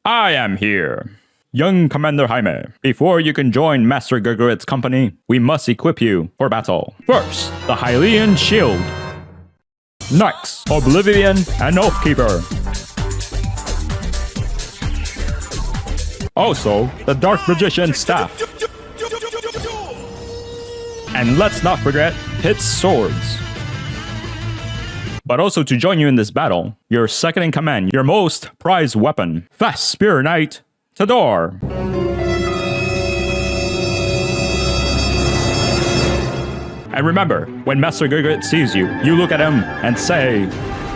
I am here. Young Commander Jaime, before you can join Master Gurguit's company, we must equip you for battle. First, the Hylian Shield. Next, Oblivion and Oathkeeper. Also, the Dark Magician Staff. And let's not forget Pit's Swords. But also to join you in this battle, your second in command, your most prized weapon, Fast Spear Knight, Tador. And remember, when Master Gurguit sees you, you look at him and say,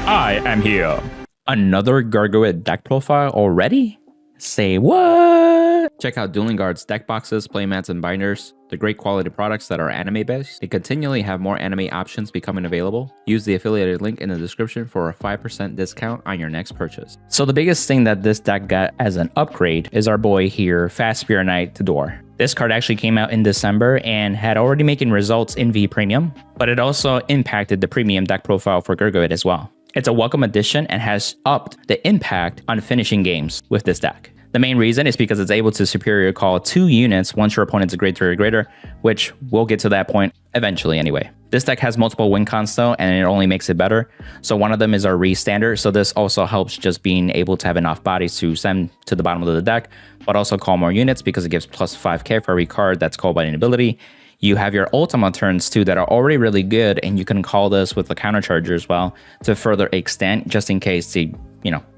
I am here. Another Gurguit deck profile already? Say what? Check out Dueling Guard's deck boxes, playmats, and binders. They're great quality products that are anime based. They continually have more anime options becoming available. Use the affiliated link in the description for a 5% discount on your next purchase. So the biggest thing that this deck got as an upgrade is our boy here, Fast Spear Knight Tador. This card actually came out in December and had already making results in V Premium, but it also impacted the premium deck profile for Gurguit as well. It's a welcome addition and has upped the impact on finishing games with this deck. The main reason is because it's able to superior call 2 units once your opponent's a grade 3 or greater, which we'll get to that point eventually anyway. This deck has multiple win cons though, and it only makes it better. So one of them is our re-standard, so this also helps just being able to have enough bodies to send to the bottom of the deck, but also call more units because it gives plus 5k for every card that's called by an ability. You have your Ultima turns too that are already really good, and you can call this with the counter charger as well to further extend, just in case they,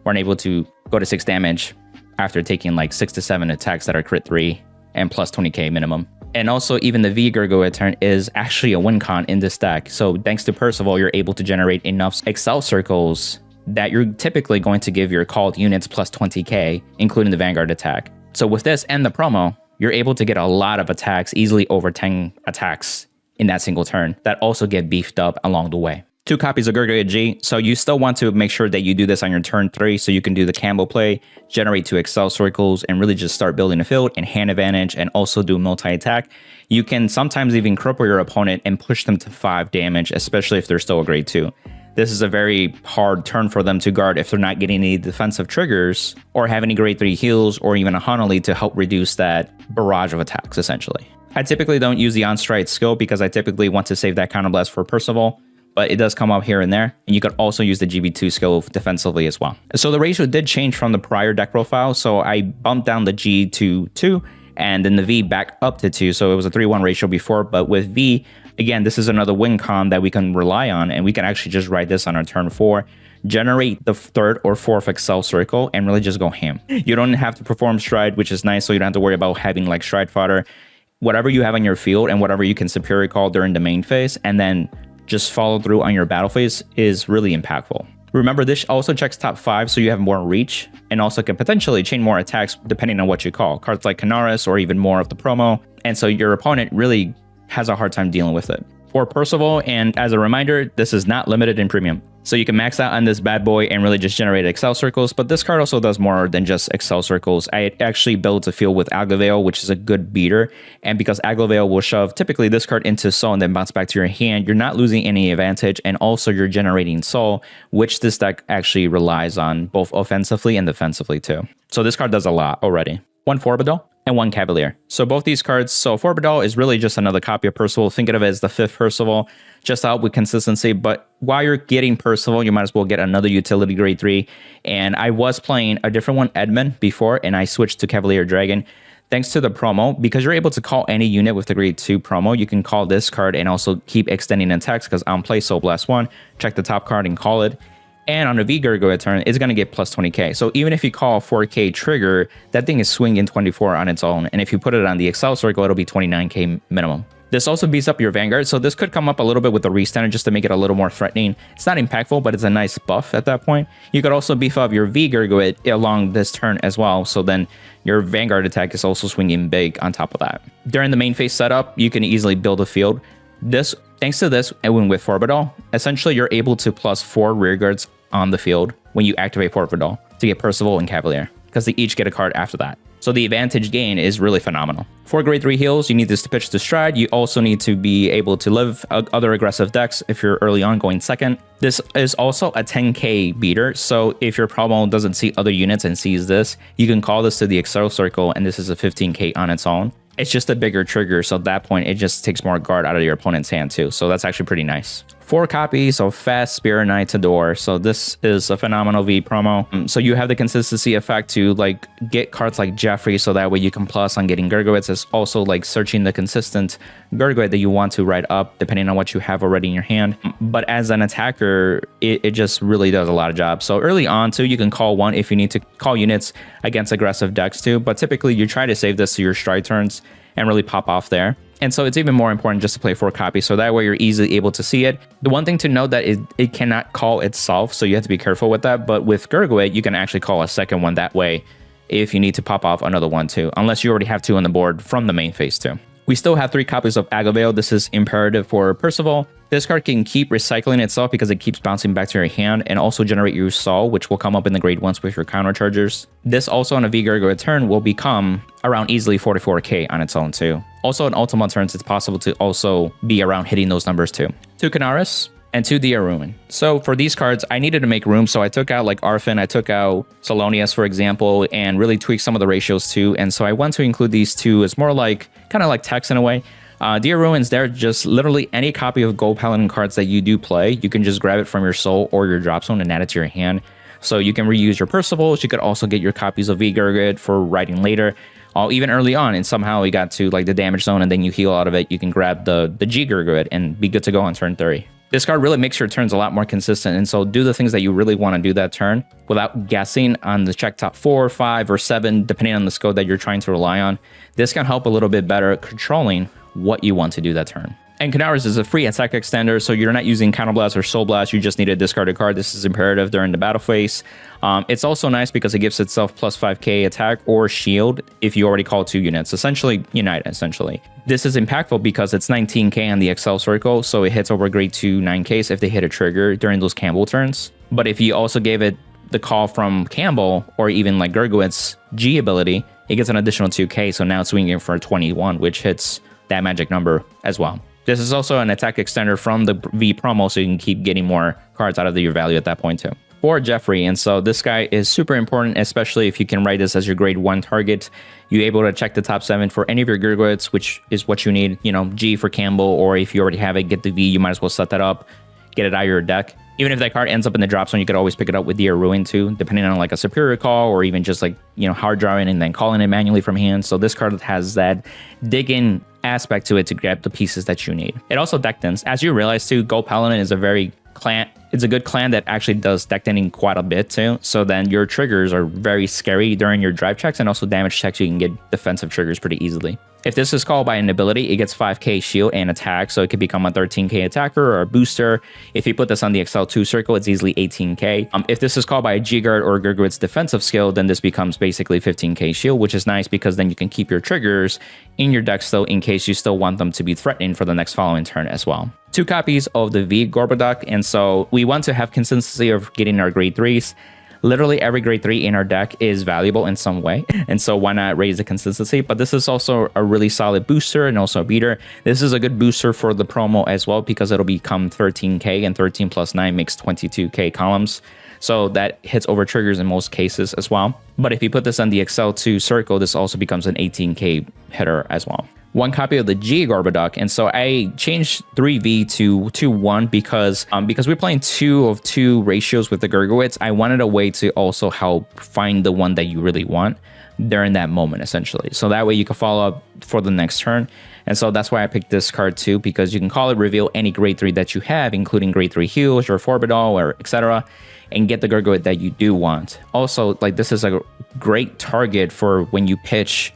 weren't able to go to 6 damage after taking like 6 to 7 attacks that are crit 3 and plus 20k minimum. And also even the V Gurguit turn is actually a win con in this deck. So thanks to Percival, you're able to generate enough Excel circles that you're typically going to give your called units plus 20k, including the Vanguard attack. So with this and the promo, you're able to get a lot of attacks, easily over 10 attacks in that single turn that also get beefed up along the way. 2 copies of Gurguit G, so you still want to make sure that you do this on your turn 3 so you can do the combo play, generate 2 Excel circles, and really just start building a field and hand advantage, and also do multi-attack. You can sometimes even cripple your opponent and push them to 5 damage, especially if they're still a grade 2. This is a very hard turn for them to guard if they're not getting any defensive triggers or have any grade 3 heals or even a Hanali to help reduce that barrage of attacks, essentially. I typically don't use the on-strike skill because I typically want to save that counterblast for Percival, but it does come up here and there, and you could also use the GB2 skill defensively as well. So the ratio did change from the prior deck profile, so I bumped down the G to 2, and then the V back up to 2, so it was a 3-1 ratio before, but with V, again, this is another win con that we can rely on, and we can actually just write this on our turn 4, generate the 3rd or 4th Excel circle, and really just go ham. You don't have to perform Stride, which is nice, so you don't have to worry about having like Stride fodder. Whatever you have on your field and whatever you can superior call during the main phase, and then just follow through on your battle phase is really impactful. Remember, this also checks top 5, so you have more reach, and also can potentially chain more attacks depending on what you call. Cards like Canaris or even more of the promo, and so your opponent really has a hard time dealing with it. For Percival, and as a reminder, this is not limited in premium. So you can max out on this bad boy and really just generate Excel circles, but this card also does more than just Excel circles. It actually builds a field with Aglavale, which is a good beater, and because Aglavale will shove typically this card into Soul and then bounce back to your hand, you're not losing any advantage, and also you're generating Soul, which this deck actually relies on both offensively and defensively too. So this card does a lot already. 1 Forbidal and 1 Cavalier. So both these cards, so Forbidal is really just another copy of Percival. Think of it as the 5th Percival, just to help with consistency. But while you're getting Percival, you might as well get another utility grade 3. And I was playing a different one, Edmund, before, and I switched to Cavalier Dragon. Thanks to the promo, because you're able to call any unit with the grade 2 promo, you can call this card and also keep extending attacks, because on play Soul Blast 1, check the top card and call it. And on a V Gurguit turn, it's going to get plus 20k. So even if you call a 4k trigger, that thing is swinging 24 on its own. And if you put it on the Excel circle, it'll be 29k minimum. This also beats up your Vanguard, so this could come up a little bit with the re-standard just to make it a little more threatening. It's not impactful, but it's a nice buff at that point. You could also beef up your V Gurguit along this turn as well, so then your Vanguard attack is also swinging big on top of that. During the main phase setup, you can easily build a field. Thanks to this, and when with Forbidal, essentially you're able to plus 4 rear guards on the field when you activate Forbidal to get Percival and Cavalier. because they each get a card after that. So the advantage gain is really phenomenal. For grade 3 heals, you need this to pitch to stride. You also need to be able to live other aggressive decks if you're early on going second. This is also a 10k beater, so if your promo doesn't see other units and sees this, you can call this to the Excel circle, and this is a 15k on its own. It's just a bigger trigger, so at that point, it just takes more guard out of your opponent's hand too. So that's actually pretty nice. 4 copies of Fast Spirit Knight to door. So this is a phenomenal V promo. So you have the consistency effect to like get cards like Jeffrey, so that way you can plus on getting Gurguits. It's also like searching the consistent Gurguit that you want to write up, depending on what you have already in your hand. But as an attacker, it just really does a lot of jobs. So early on too, you can call one if you need to call units against aggressive decks too. But typically you try to save this to your stride turns and really pop off there. And so it's even more important just to play 4 copies, so that way you're easily able to see it. The one thing to note that it cannot call itself, so you have to be careful with that. But with Gurguit, you can actually call a second one that way if you need to pop off another one too, unless you already have 2 on the board from the main phase too. We still have 3 copies of Agavale. This is imperative for Percival. This card can keep recycling itself because it keeps bouncing back to your hand, and also generate your Soul, which will come up in the grade 1s with your counter chargers. This also on a V Gurguit turn will become around easily 44k on its own too. Also on Ultima turns, it's possible to also be around hitting those numbers too. 2 Canaris and 2 Dia Ruin. So for these cards, I needed to make room, so I took out like Arfin, I took out Salonius, for example, and really tweaked some of the ratios too. And so I want to include these 2 as more like, kind of like text in a way. Dia Ruins, they're just literally any copy of Gold Paladin cards that you do play, you can just grab it from your soul or your drop zone and add it to your hand. So you can reuse your Percivals, you could also get your copies of V Gurguit for writing later. Even early on, and somehow we got to like the damage zone and then you heal out of it, you can grab the G Gurguit and be good to go on turn 30. This card really makes your turns a lot more consistent, and so do the things that you really want to do that turn without guessing on the check top 4, 5, or 7, depending on the skill that you're trying to rely on. This can help a little bit better controlling what you want to do that turn. And Canaris is a free attack extender, so you're not using Counterblast or Soul Blast, you just need a discarded card. This is imperative during the battle phase. It's also nice because it gives itself plus 5k attack or shield if you already call 2 units, essentially Unite, essentially. This is impactful because it's 19k on the Excel circle, so it hits over grade 2 9ks if they hit a trigger during those Campbell turns. But if you also gave it the call from Campbell, or even like Gurguit's G ability, it gets an additional 2k, so now it's swinging for 21, which hits that magic number as well. This is also an attack extender from the V promo, so you can keep getting more cards out of your value at that point too. For Jeffrey, and so this guy is super important, especially if you can write this as your grade 1 target. You're able to check the top 7 for any of your Gurguits, which is what you need. You know, G for Campbell, or if you already have it, get the V, you might as well set that up, get it out of your deck. Even if that card ends up in the drop zone, you could always pick it up with Dia Ruin too, depending on like a superior call, or even just like, you know, hard drawing and then calling it manually from hand. So this card has that dig-in aspect to it to grab the pieces that you need. It also deck thins. As you realize too, Gold Paladin is a very it's a good clan that actually does deck thinning quite a bit too. So then your triggers are very scary during your drive checks, and also damage checks, you can get defensive triggers pretty easily. If this is called by an ability, it gets 5k shield and attack, so it could become a 13k attacker or a booster. If you put this on the Excel 2 circle, it's easily 18k. If this is called by a G-Guard or Gurguit's defensive skill, then this becomes basically 15k shield, which is nice because then you can keep your triggers in your deck still in case you still want them to be threatening for the next following turn as well. 2 copies of the V Gorbaduck, and so we want to have consistency of getting our grade 3s. Literally every grade 3 in our deck is valuable in some way, and so why not raise the consistency? But this is also a really solid booster and also a beater. This is a good booster for the promo as well because it'll become 13k, and 13 plus 9 makes 22k columns. So that hits over triggers in most cases as well. But if you put this on the Excel 2 circle, this also becomes an 18k hitter as well. 1 copy of the G Gorbaduck, and so I changed 3V to 2-1 because we're playing 2 of 2 ratios with the Gurguits. I wanted a way to also help find the one that you really want during that moment, essentially. So that way you can follow up for the next turn. And so that's why I picked this card too, because you can call it reveal any grade 3 that you have, including grade 3 heals or Forbidal or etc., and get the Gurguit that you do want. Also, like, this is a great target for when you pitch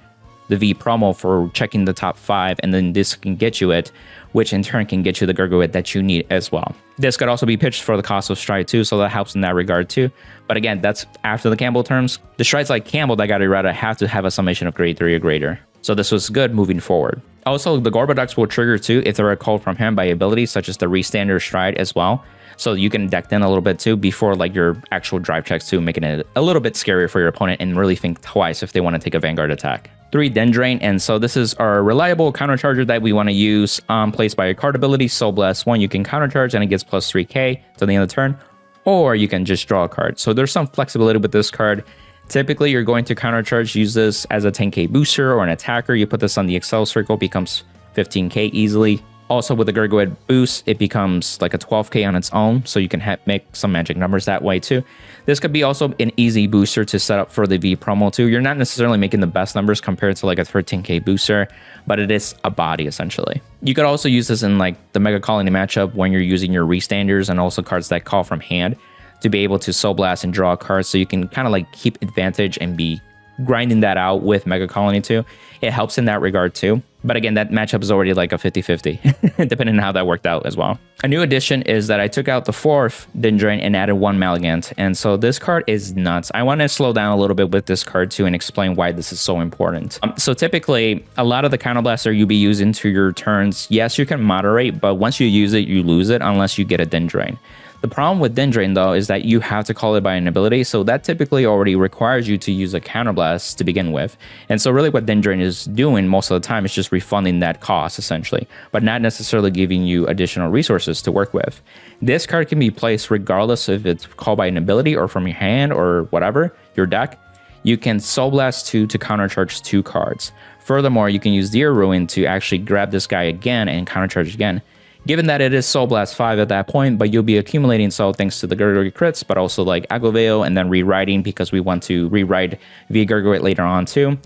the V promo for checking the top 5, and then this can get you it, which in turn can get you the Gurguit that you need as well. This could also be pitched for the cost of stride too, so that helps in that regard too. But again, that's after the Campbell terms. The strides like Campbell that got errata have to have a summation of grade 3 or greater. So this was good moving forward. Also, the Gorbaducks will trigger too if they're called from hand by abilities such as the Restander Stride as well. So you can deck in a little bit too before like your actual drive checks too, making it a little bit scarier for your opponent and really think twice if they want to take a Vanguard attack. 3 Dendroin, and so this is our reliable countercharger that we want to use placed by a card ability. Soul Blast 1, you can countercharge and it gets plus 3k to the end of the turn, or you can just draw a card. So there's some flexibility with this card. Typically, you're going to countercharge, use this as a 10k booster or an attacker. You put this on the Excel circle, becomes 15k easily. Also, with the Gurguit boost, it becomes like a 12k on its own, so you can make some magic numbers that way too. This could be also an easy booster to set up for the V promo too. You're not necessarily making the best numbers compared to like a 13k booster, but it is a body essentially. You could also use this in like the Mega Colony matchup when you're using your Restanders and also cards that call from hand to be able to Soul Blast and draw cards, so you can kind of like keep advantage and be grinding that out with Mega Colony too. It helps in that regard too. But again, that matchup is already like a 50-50, depending on how that worked out as well. A new addition is that I took out the 4th Dendroin and added 1 Malagant. And so this card is nuts. I want to slow down a little bit with this card too and explain why this is so important. So typically, a lot of the counterblaster you'll be using to your turns, yes, you can moderate, but once you use it, you lose it unless you get a Dendroin. The problem with Dendroin, though, is that you have to call it by an ability, so that typically already requires you to use a counterblast to begin with. And so really what Dendroin is doing most of the time is just refunding that cost, essentially, but not necessarily giving you additional resources to work with. This card can be placed regardless if it's called by an ability or from your hand or whatever, your deck. You can Soul Blast 2 to countercharge 2 cards. Furthermore, you can use Deer Ruin to actually grab this guy again and countercharge again. Given that it is Soul Blast 5 at that point, but you'll be accumulating soul thanks to the Gurguit crits, but also like Aglovale and then rewriting because we want to rewrite via Gurguit later on too.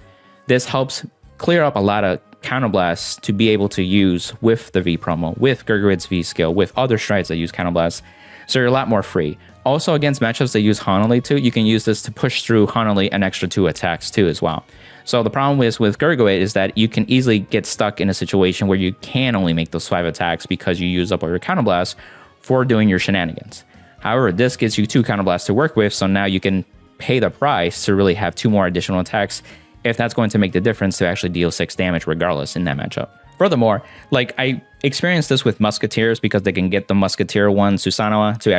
This helps clear up a lot of counterblasts to be able to use with the V promo, with Gurguit's V skill, with other strides that use counterblast. So you're a lot more free. Also against matchups that use Hanali too, you can use this to push through Hanali an extra 2 attacks too as well. So the problem with Gurguit is that you can easily get stuck in a situation where you can only make those 5 attacks because you use up all your counterblasts for doing your shenanigans. However, this gives you 2 counterblasts to work with, so now you can pay the price to really have 2 more additional attacks if that's going to make the difference to actually deal 6 damage regardless in that matchup. Furthermore, like I experienced this with Musketeers because they can get the Musketeer one Susanna to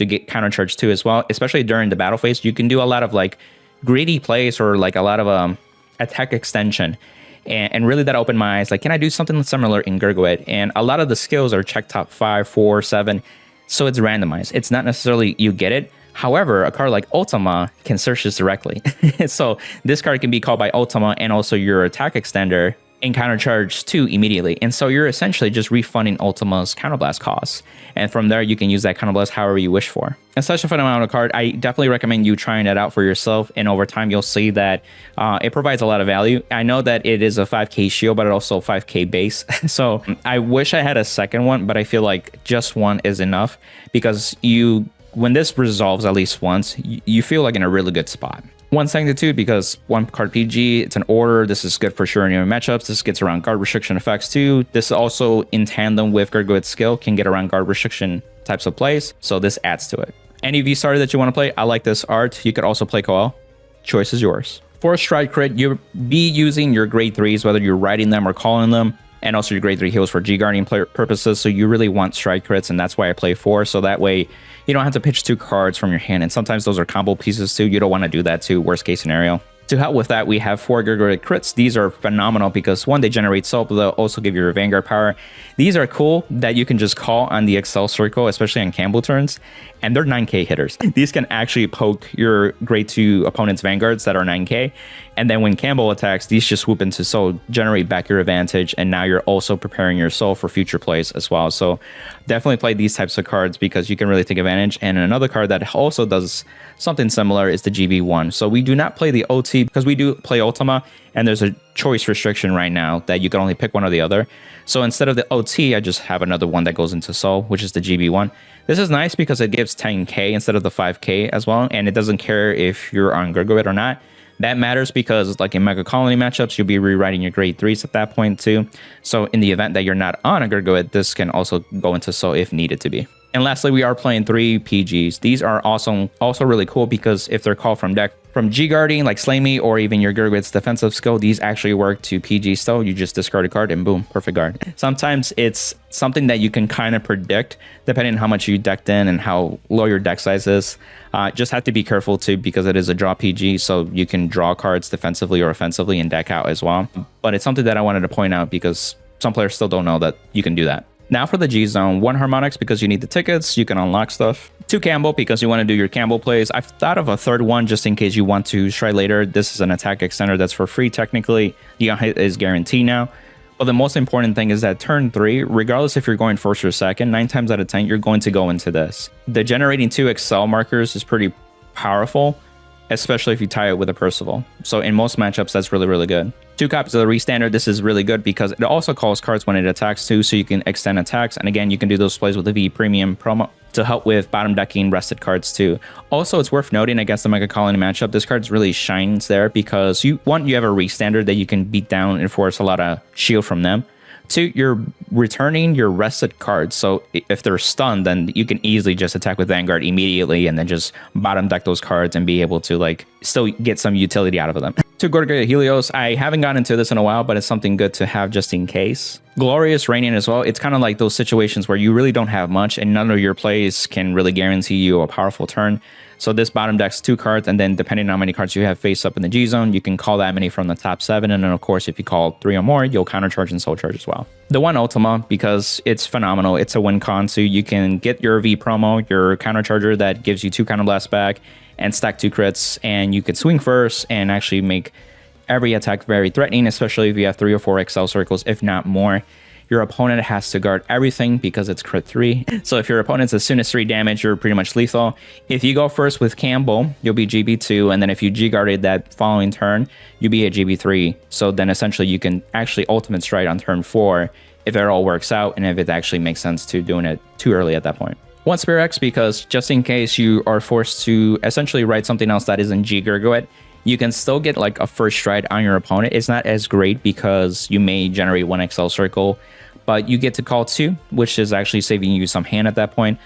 get countercharge too as well, especially during the battle phase. You can do a lot of like greedy plays or like a lot of attack extension, and really that opened my eyes. Like, can I do something similar in Gurguit? And a lot of the skills are check top 5, 4, 7, so it's randomized. It's not necessarily you get it. However, a card like Ultima can search this directly. So this card can be called by Ultima and also your attack extender and countercharge 2 immediately. And so you're essentially just refunding Ultima's counterblast costs. And from there, you can use that counterblast however you wish for. It's such a phenomenal card. I definitely recommend you trying it out for yourself. And over time, you'll see that it provides a lot of value. I know that it is a 5k shield, but it also 5k base. So I wish I had a second one, but I feel like just one is enough because when this resolves at least once, you feel like in a really good spot. One Sanctitude because 1 card PG, it's an order. This is good for sure in your matchups. This gets around guard restriction effects too. This also in tandem with Gurguit's skill can get around guard restriction types of plays. So this adds to it. Any V starter that you want to play, I like this art. You could also play Coel. Choice is yours. For Stride Crit, you'll be using your grade 3s, whether you're writing them or calling them, and also your grade 3 heals for G-Guardian purposes. So you really want Stride Crits, and that's why I play 4. So that way you don't have to pitch 2 cards from your hand. And sometimes those are combo pieces too. You don't want to do that too, worst case scenario. To help with that, we have 4 Gurguit crits. These are phenomenal because 1, they generate soul, but they'll also give you your Vanguard power. These are cool that you can just call on the Excel circle, especially on Campbell turns, and they're 9k hitters. These can actually poke your grade 2 opponent's Vanguards that are 9k, and then when Campbell attacks, these just swoop into soul, generate back your advantage, and now you're also preparing your soul for future plays as well. So definitely play these types of cards because you can really take advantage. And another card that also does something similar is the GB1. So we do not play the OT because we do play Ultima, and there's a choice restriction right now that you can only pick one or the other. So instead of the OT, I just have another one that goes into soul, which is the GB1. This is nice because it gives 10k instead of the 5k as well, and it doesn't care if you're on Gurguit or not. That matters because like in Mega Colony matchups, you'll be rewriting your grade 3s at that point too. So in the event that you're not on a Gurguit, this can also go into soul if needed to be. And lastly, we are playing 3 PGs. These are also really cool because if they're called from deck From G-guarding, like Slay Me, or even your Gurguit's defensive skill, these actually work to PG still. You just discard a card and boom, perfect guard. Sometimes it's something that you can kind of predict depending on how much you decked in and how low your deck size is. Just have to be careful too, because it is a draw PG, so you can draw cards defensively or offensively and deck out as well. But it's something that I wanted to point out because some players still don't know that you can do that. Now for the G zone, 1 harmonics because you need the tickets, you can unlock stuff. 2 Campbell because you want to do your Campbell plays. I've thought of a third one just in case you want to try later. This is an attack extender that's for free technically. The hit is guaranteed now. But the most important thing is that turn 3, regardless if you're going first or second, 9 times out of 10, you're going to go into this. The generating 2 Excel markers is pretty powerful, especially if you tie it with a Percival. So in most matchups, that's really, really good. 2 copies of the Restander, this is really good because it also calls cards when it attacks too, so you can extend attacks. And again, you can do those plays with the V Premium promo to help with bottom decking rested cards too. Also, it's worth noting against the Mega Colony matchup, this card really shines there because you have a Restander that you can beat down and force a lot of shield from them. 2, you're returning your rested cards. So if they're stunned, then you can easily just attack with Vanguard immediately and then just bottom deck those cards and be able to like still get some utility out of them. 2 Gurguit Helios. I haven't gotten into this in a while, but it's something good to have just in case. Glorious Radiant as well. It's kind of like those situations where you really don't have much and none of your plays can really guarantee you a powerful turn. So this bottom decks 2 cards, and then depending on how many cards you have face up in the G zone, you can call that many from the top 7. And then of course, if you call 3 or more, you'll countercharge and soul charge as well. The 1 Ultima, because it's phenomenal. It's a win con, so you can get your V promo, your countercharger that gives you 2 counterblasts back and stack 2 crits, and you could swing first and actually make every attack very threatening, especially if you have 3 or 4 Excel circles, if not more. Your opponent has to guard everything because it's crit 3. So if your opponent's as soon as 3 damage, you're pretty much lethal. If you go first with Campbell, you'll be GB2. And then if you G-guarded that following turn, you'll be at GB3. So then essentially you can actually ultimate stride on turn 4 if it all works out and if it actually makes sense to doing it too early at that point. 1 Spear X because just in case you are forced to essentially write something else that isn't G Gurguit, you can still get like a first stride on your opponent. It's not as great because you may generate 1 Excel circle, but you get to call 2, which is actually saving you some hand at that point.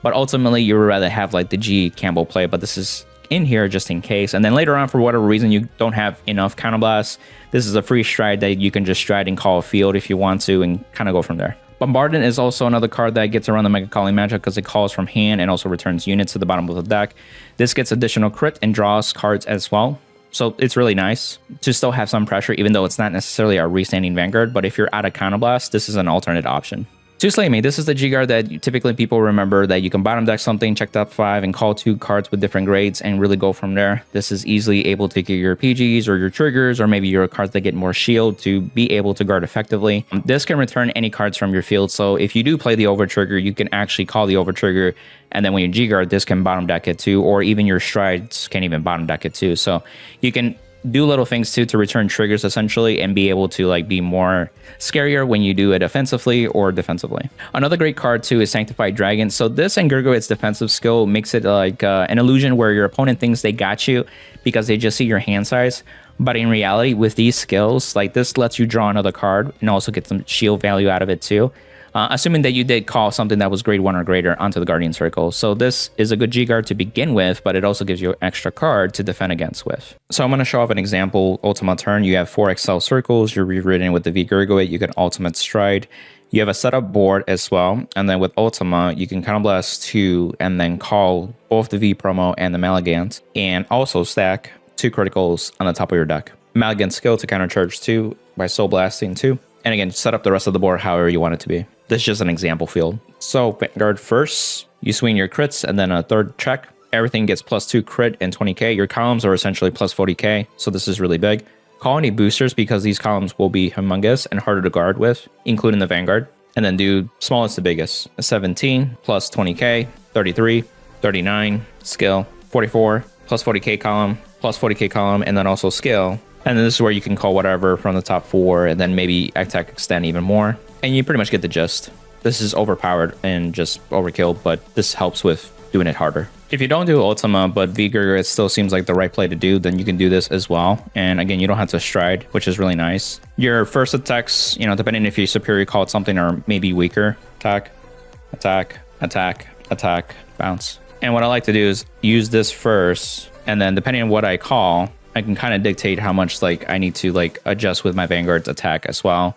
But ultimately, you would rather have like the G Campbell play, but this is in here just in case. And then later on, for whatever reason, you don't have enough counterblasts, this is a free stride that you can just stride and call a field if you want to and kind of go from there. Bombardment is also another card that gets around the Mega Colony matchup because it calls from hand and also returns units to the bottom of the deck. This gets additional crit and draws cards as well. So it's really nice to still have some pressure, even though it's not necessarily a restanding Vanguard. But if you're out of counterblast, this is an alternate option. 2 Slay Me. This is the G-Guard that typically people remember that you can bottom deck something, check top 5, and call 2 cards with different grades and really go from there. This is easily able to get your PGs or your triggers or maybe your cards that get more shield to be able to guard effectively. This can return any cards from your field. So if you do play the over trigger, you can actually call the over trigger. And then when you G-Guard, this can bottom deck it too, or even your strides can even bottom deck it too. So you can do little things too to return triggers essentially and be able to like be more scarier when you do it offensively or defensively. Another great card too is Sanctified Dragon. So this and Gurguit's defensive skill makes it like an illusion where your opponent thinks they got you because they just see your hand size. But in reality, with these skills, like this lets you draw another card and also get some shield value out of it too. Assuming that you did call something that was grade 1 or greater onto the Guardian Circle. So this is a good G-Guard to begin with, but it also gives you an extra card to defend against with. So I'm going to show off an example. Ultima turn, you have 4 Excel circles, you're rewritten with the V Gurguit, you can ultimate stride. You have a setup board as well, and then with Ultima, you can counterblast 2 and then call both the V promo and the Malagant, and also stack 2 criticals on the top of your deck. Malagant skill to countercharge 2 by soul blasting 2. And again, set up the rest of the board however you want it to be. This is just an example field. So Vanguard first, you swing your crits and then a third check. Everything gets +2 crit and 20k. Your columns are essentially +40k. So this is really big. Colony boosters because these columns will be humongous and harder to guard with, including the Vanguard. And then do smallest to biggest. 17 +20k, 33, 39, skill, 44, +40k column, +40k column, and then also skill. And then this is where you can call whatever from the top 4 and then maybe attack extend even more. And you pretty much get the gist. This is overpowered and just overkill, but this helps with doing it harder. If you don't do Ultima, but V Gurguit still seems like the right play to do, then you can do this as well. And again, you don't have to stride, which is really nice. Your first attacks, you know, depending if you superior called something or maybe weaker, attack, attack, attack, attack, bounce. And what I like to do is use this first And then depending on what I call, I can kind of dictate how much like I need to like adjust with my Vanguard's attack as well.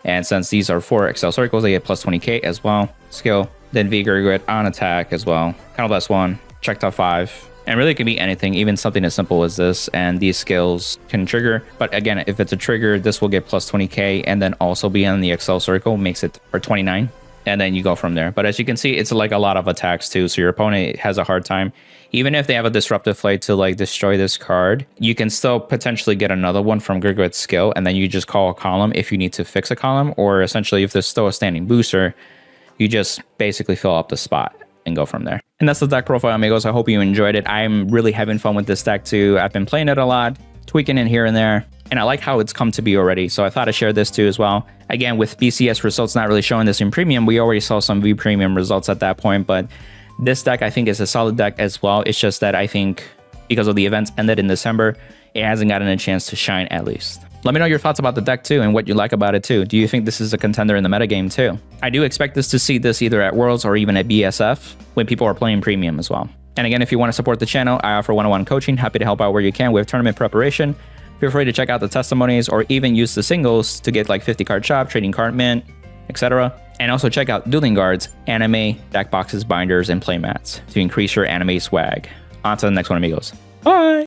And since these are 4 Excel circles, they get plus 20k as well. Skill, then V Gurguit on attack as well. Kind of +1, check top 5. And really it can be anything, even something as simple as this. And these skills can trigger. But again, if it's a trigger, this will get plus 20k and then also be on the Excel circle, makes it for 29. And then you go from there. But as you can see, it's like a lot of attacks too. So your opponent has a hard time. Even if they have a disruptive flight to like destroy this card, you can still potentially get another one from Gurguit's skill. And then you just call a column if you need to fix a column. Or essentially if there's still a standing booster, you just basically fill up the spot and go from there. And that's the deck profile, amigos. I hope you enjoyed it. I'm really having fun with this deck too. I've been playing it a lot, tweaking it here and there. And I like how it's come to be already. So I thought I'd share this too as well. Again, with BCS results not really showing this in premium, we already saw some V premium results at that point. But this deck, I think, is a solid deck as well. It's just that I think because of the events ended in December, it hasn't gotten a chance to shine at least. Let me know your thoughts about the deck too and what you like about it too. Do you think this is a contender in the metagame too? I do expect us to see this either at Worlds or even at BSF when people are playing premium as well. And again, if you want to support the channel, I offer one-on-one coaching. Happy to help out where you can with tournament preparation. Feel free to check out the testimonies or even use the singles to get like 50 card shop, trading card mint, etc. And also check out Dueling Guards, anime, deck boxes, binders, and playmats to increase your anime swag. On to the next one, amigos. Bye!